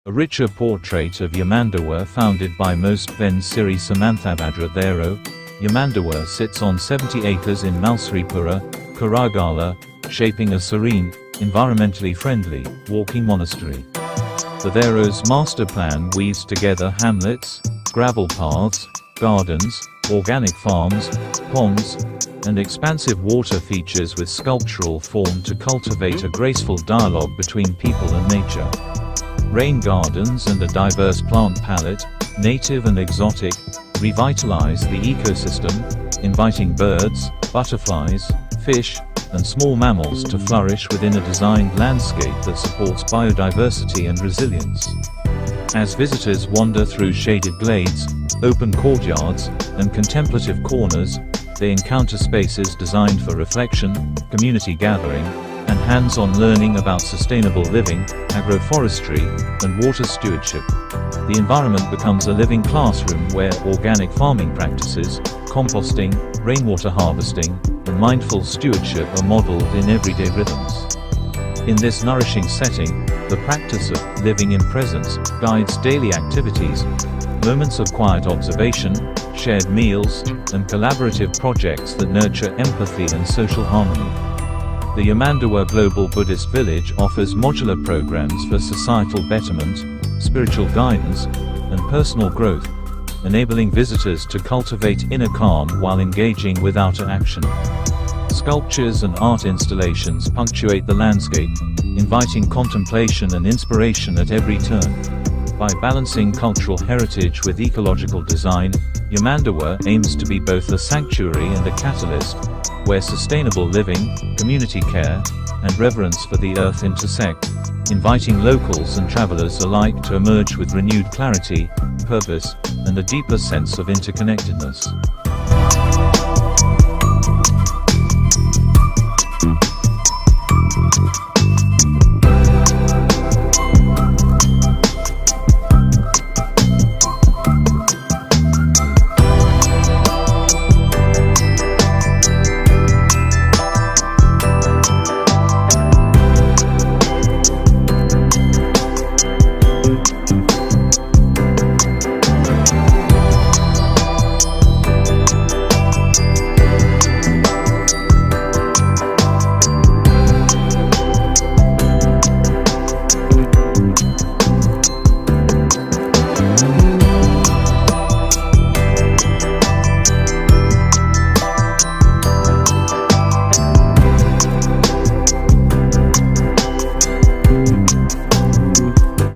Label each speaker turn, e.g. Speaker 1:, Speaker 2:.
Speaker 1: A richer portrait of Yamandawa founded by most then Siri Samantha Badra Vero. Yamandawa sits on 70 acres in Malsripura, Karagala, shaping a serene, environmentally friendly, walking monastery. The Vero's master plan weaves together hamlets, gravel paths, gardens, organic farms, ponds, and expansive water features with sculptural form to cultivate a graceful dialogue between people and nature. Rain gardens and a diverse plant palette, native and exotic, revitalize the ecosystem, inviting birds, butterflies, fish, and small mammals to flourish within a designed landscape that supports biodiversity and resilience. As visitors wander through shaded glades, open courtyards, and contemplative corners, they encounter spaces designed for reflection, community gathering, and hands-on learning about sustainable living, agroforestry, and water stewardship. The environment becomes a living classroom where organic farming practices, composting, rainwater harvesting, and mindful stewardship are modeled in everyday rhythms. In this nourishing setting, the practice of living in presence guides daily activities, moments of quiet observation, shared meals, and collaborative projects that nurture empathy and social harmony. The Yamandawa Global Buddhist Village offers modular programs for societal betterment, spiritual guidance, and personal growth, enabling visitors to cultivate inner calm while engaging with outer action. Sculptures and art installations punctuate the landscape, inviting contemplation and inspiration at every turn. By balancing cultural heritage with ecological design, Yamandawa aims to be both a sanctuary and a catalyst, where sustainable living, community care, and reverence for the earth intersect, inviting locals and travelers alike to emerge with renewed clarity, purpose, and a deeper sense of interconnectedness.